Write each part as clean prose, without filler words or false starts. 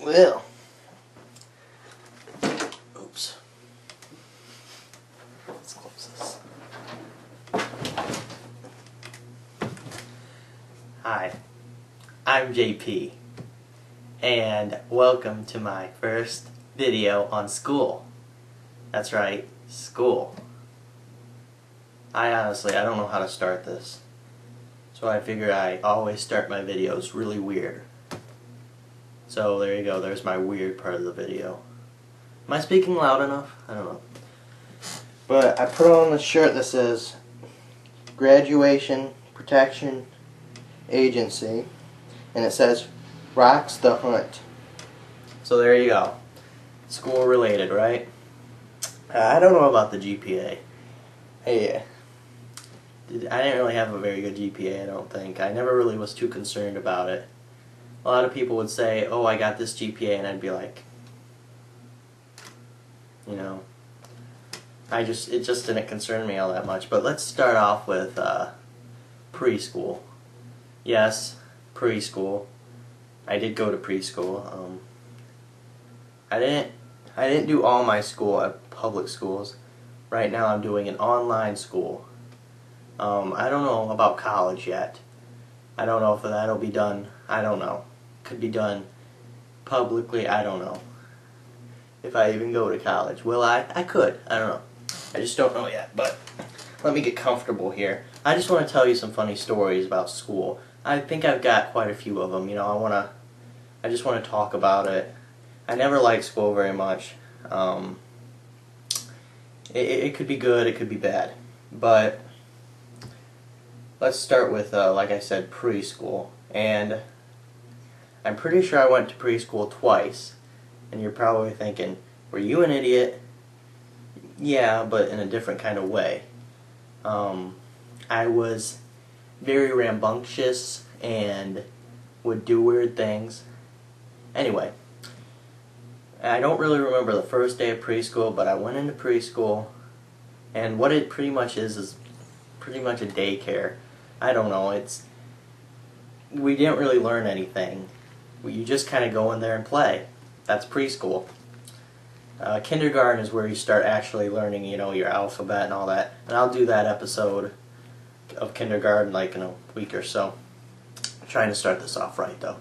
Well, oops. Let's close this. Hi, I'm JP, and welcome to my first video on school. That's right, school. I don't know how to start this, so I figure I always start my videos really weird. So there you go, there's my weird part of the video. Am I speaking loud enough? I don't know. But I put on the shirt that says Graduation Protection Agency, and it says Rocks the Hunt. So there you go. School related, right? I don't know about the GPA. Hey, I didn't really have a very good GPA, I don't think. I never really was too concerned about it. A lot of people would say, oh, I got this GPA, and I'd be like, you know, it just didn't concern me all that much. But let's start off with preschool. Yes, preschool. I did go to preschool. I didn't do all my school at public schools. Right now I'm doing an online school. I don't know about college yet. I don't know if that'll be done. I don't know. Could be done publicly. I don't know. If I even go to college. Will I? I could. I don't know. I just don't know yet. But let me get comfortable here. I just want to tell you some funny stories about school. I think I've got quite a few of them. You know, I just want to talk about it. I never liked school very much. It could be good, it could be bad. But let's start with, like I said, preschool. And I'm pretty sure I went to preschool twice. And you're probably thinking, were you an idiot? Yeah, but in a different kind of way. I was very rambunctious and would do weird things. Anyway, I don't really remember the first day of preschool, but I went into preschool, and what it pretty much is pretty much a daycare. I don't know, we didn't really learn anything. You just kind of go in there and play. That's preschool. Kindergarten is where you start actually learning, you know, your alphabet and all that. And I'll do that episode of kindergarten like in a week or so. I'm trying to start this off right though.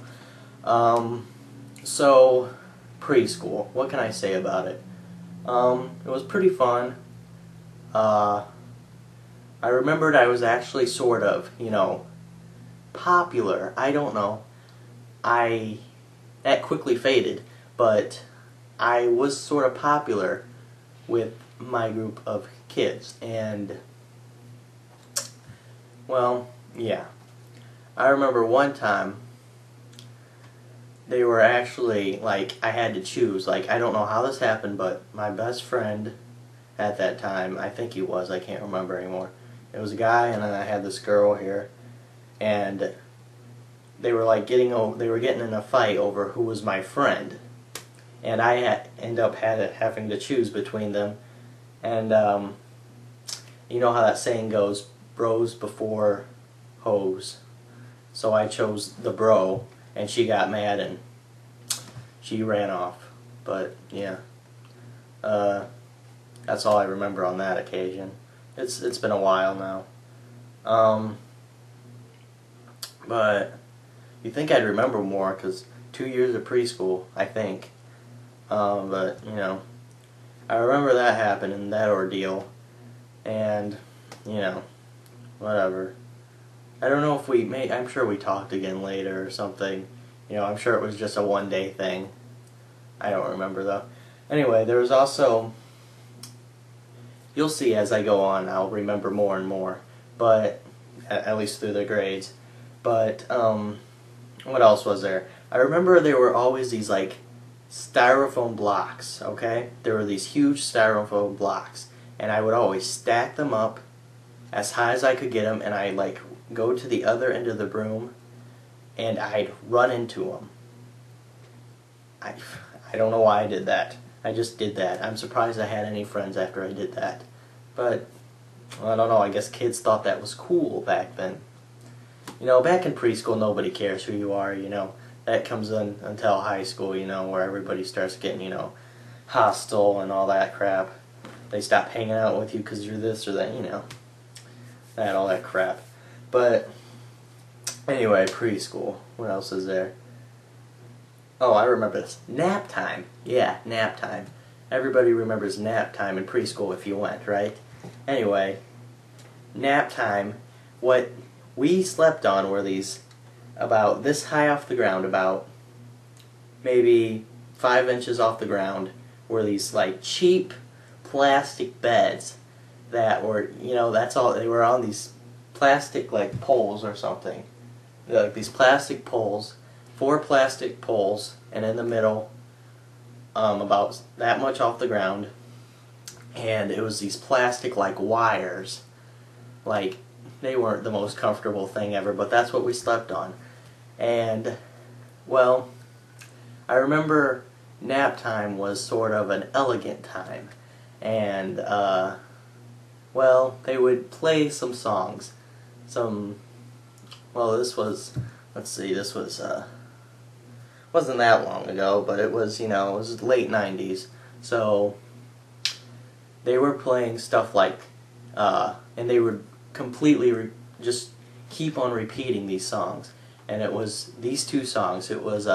So preschool. What can I say about it? It was pretty fun. I remembered I was actually sort of, you know, popular. I don't know. That quickly faded, but I was sort of popular with my group of kids, and well, yeah. I remember one time they were actually, like, I had to choose. Like, I don't know how this happened, but my best friend at that time, I think he was, I can't remember anymore. It was a guy, and then I had this girl here, and they were like getting in a fight over who was my friend, and I ended up having to choose between them. And you know how that saying goes, bros before hoes. So I chose the bro, and she got mad and she ran off. But yeah, that's all I remember on that occasion. It's been a while now. But you think I'd remember more, because 2 years of preschool, I think. But, you know, I remember that happened and that ordeal. And, you know, whatever. I don't know if I'm sure we talked again later or something. You know, I'm sure it was just a one-day thing. I don't remember, though. Anyway, there was also, you'll see as I go on, I'll remember more and more. But, at least through the grades. But, what else was there? I remember there were always these, like, styrofoam blocks, okay? There were these huge styrofoam blocks, and I would always stack them up as high as I could get them, and I'd, like, go to the other end of the room, and I'd run into them. I don't know why I did that. I just did that. I'm surprised I had any friends after I did that. But, well, I don't know, I guess kids thought that was cool back then. You know, back in preschool, nobody cares who you are, you know. that comes in until high school, you know, where everybody starts getting, you know, hostile and all that crap. They stop hanging out with you because you're this or that, you know, all that crap. But anyway, preschool. What else is there? Oh, I remember this. Nap time. Yeah, nap time. Everybody remembers nap time in preschool if you went, right? Anyway, nap time. What we slept on were these about this high off the ground, about maybe 5 inches off the ground, were these like cheap plastic beds that were, you know, that's all, they were on these plastic like poles or something. Like these plastic poles, 4 plastic poles, and in the middle, about that much off the ground, and it was these plastic like wires. Like, they weren't the most comfortable thing ever, but that's what we slept on. And, well, I remember nap time was sort of an elegant time. And, well, they would play some songs. Well, this was, let's see, this was, wasn't that long ago, but it was, you know, it was late 90s. So, they were playing stuff like, and they would completely just keep on repeating these songs. And it was these 2 songs. It was,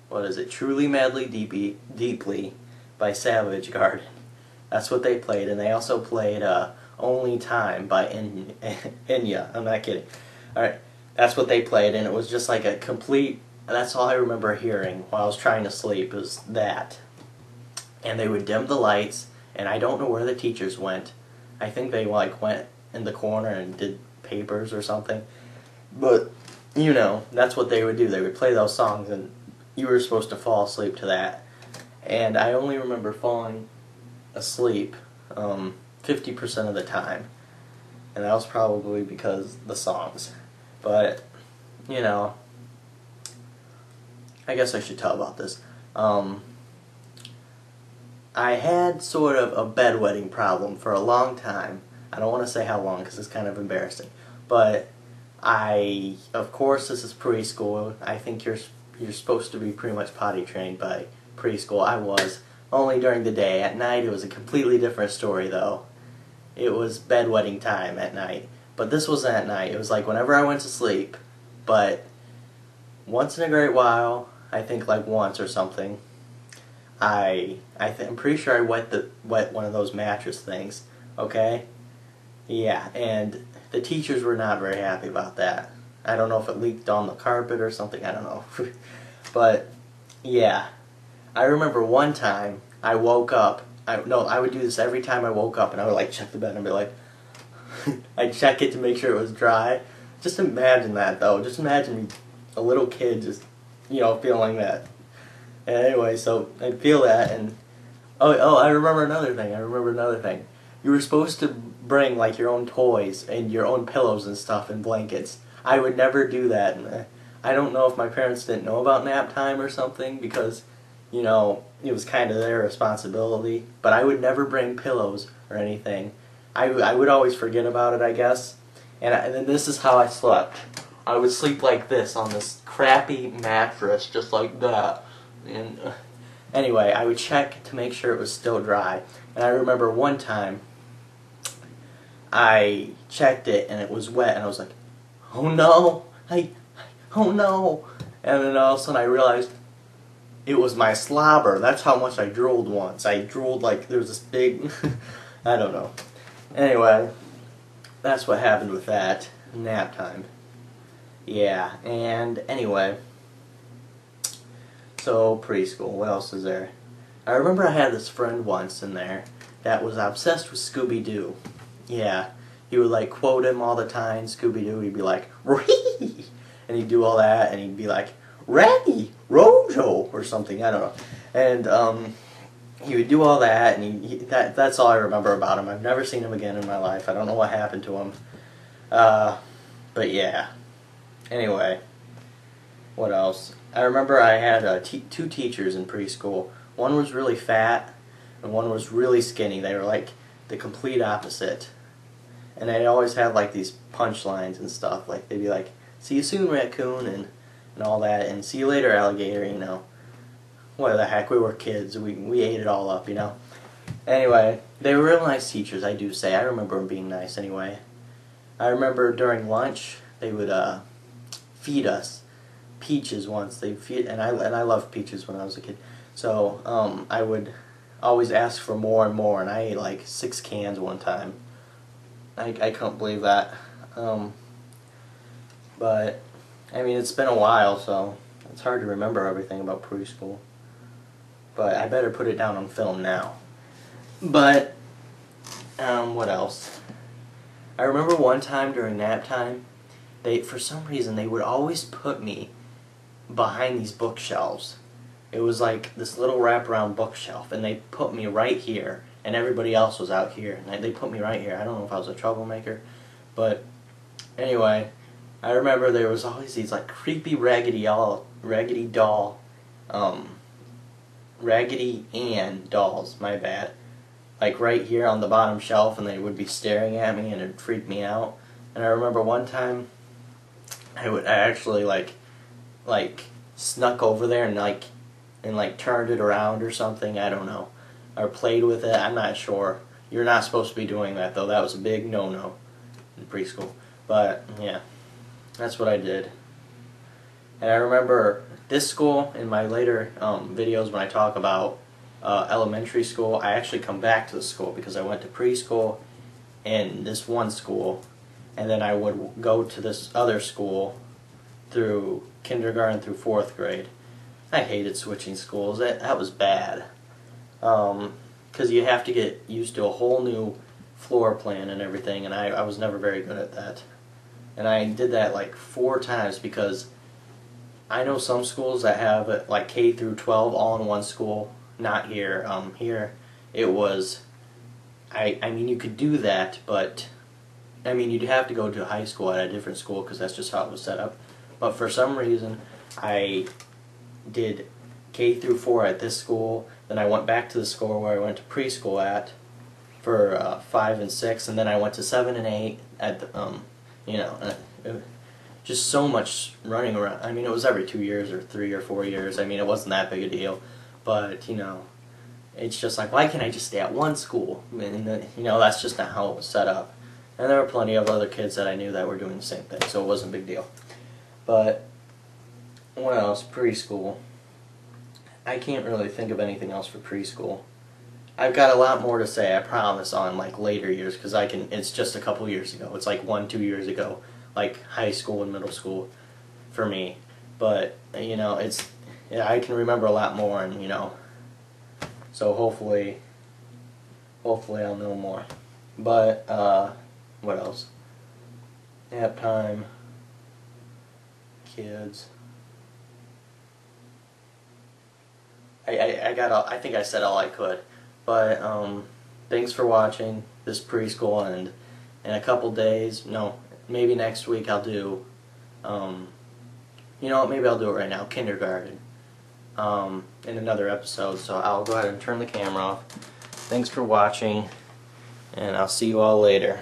what is it? Truly, Madly, Deeply by Savage Garden. That's what they played. And they also played Only Time by Enya. I'm not kidding. Alright, that's what they played. And it was just like a complete, that's all I remember hearing while I was trying to sleep, was that. And they would dim the lights, and I don't know where the teachers went. I think they like went in the corner and did papers or something. But, you know, that's what they would do. They would play those songs, and you were supposed to fall asleep to that. And I only remember falling asleep 50% of the time. And that was probably because of the songs. But, you know, I guess I should tell about this. I had sort of a bedwetting problem for a long time. I don't want to say how long because it's kind of embarrassing. But of course, this is preschool. I think you're supposed to be pretty much potty trained by preschool. I was. Only during the day. At night, it was a completely different story, though. It was bedwetting time at night. But this wasn't at night. It was like whenever I went to sleep. But once in a great while, I think like once or something, I'm pretty sure I wet one of those mattress things, okay? Yeah, and the teachers were not very happy about that. I don't know if it leaked on the carpet or something, I don't know. But, yeah. I remember one time I woke up, I would do this every time I woke up, and I would like check the bed and be like, I'd check it to make sure it was dry. Just imagine that, though. Just imagine me, a little kid, just, you know, feeling that. And anyway, so I'd feel that, and I remember another thing. You were supposed to bring like your own toys and your own pillows and stuff and blankets. I would never do that. And I don't know if my parents didn't know about nap time or something, because, you know, it was kind of their responsibility. But I would never bring pillows or anything. I would always forget about it, I guess. And then this is how I slept. I would sleep like this on this crappy mattress, just like that. And anyway, I would check to make sure it was still dry. And I remember one time I checked it and it was wet, and I was like, oh no, oh no. And then all of a sudden I realized it was my slobber. That's how much I drooled once. I drooled like there was this big, I don't know. Anyway, that's what happened with that. Nap time. Yeah, and anyway. So, preschool, what else is there? I remember I had this friend once in there that was obsessed with Scooby-Doo. Yeah, he would like quote him all the time, Scooby-Doo. He'd be like, Ree! And he'd do all that, and he'd be like, Raggy, Rojo, or something, I don't know. And he would do all that, and that's all I remember about him. I've never seen him again in my life. I don't know what happened to him. But yeah. Anyway, what else? I remember I had 2 teachers in preschool. One was really fat, and one was really skinny. They were like the complete opposite. And they always had like these punchlines and stuff. Like they'd be like, see you soon, raccoon, and all that, and see you later, alligator, you know. What the heck, we were kids, we ate it all up, you know. Anyway, they were real nice teachers, I do say. I remember them being nice anyway. I remember during lunch, they would feed us peaches once. And I loved peaches when I was a kid. So I would always ask for more and more, and I ate like 6 cans one time. I couldn't believe that. But I mean, it's been a while, so it's hard to remember everything about preschool. But I better put it down on film now. But what else? I remember one time during nap time, for some reason they would always put me behind these bookshelves. It was like this little wraparound bookshelf, and they put me right here, and everybody else was out here, and they put me right here. I don't know if I was a troublemaker, but anyway, I remember there was always these like creepy Raggedy Ann dolls, my bad, like right here on the bottom shelf, and they would be staring at me, and it'd freak me out. And I remember one time I actually like snuck over there and turned it around or something, I don't know, or played with it, I'm not sure. You're not supposed to be doing that though. That was a big no-no in preschool. But yeah, that's what I did. And I remember this school, in my later videos when I talk about elementary school, I actually come back to the school because I went to preschool in this one school, and then I would go to this other school through kindergarten through 4th grade. I hated switching schools. That was bad. Because you have to get used to a whole new floor plan and everything, and I was never very good at that. And I did that like 4 times because I know some schools that have it like K through 12 all in one school. Not here. Here it was, I mean, you could do that, but I mean, you'd have to go to high school at a different school because that's just how it was set up. But for some reason, I did K through 4 at this school, then I went back to the school where I went to preschool at for 5 and 6, and then I went to 7 and 8 at the, you know, just so much running around. I mean, it was every 2 years or 3 or 4 years. I mean, it wasn't that big a deal, but you know, it's just like, why can't I just stay at one school? And you know, that's just not how it was set up. And there were plenty of other kids that I knew that were doing the same thing, so it wasn't a big deal. But what else? Preschool. I can't really think of anything else for preschool. I've got a lot more to say, I promise, on like later years, because it's just a couple years ago. It's like 1-2 years ago, like high school and middle school for me. But you know, I can remember a lot more, and you know, so hopefully I'll know more. But what else? Nap time, kids. I think I said all I could. But thanks for watching this preschool, and in a couple days, no, maybe next week I'll do, you know what, maybe I'll do it right now, kindergarten, in another episode. So I'll go ahead and turn the camera off. Thanks for watching, and I'll see you all later.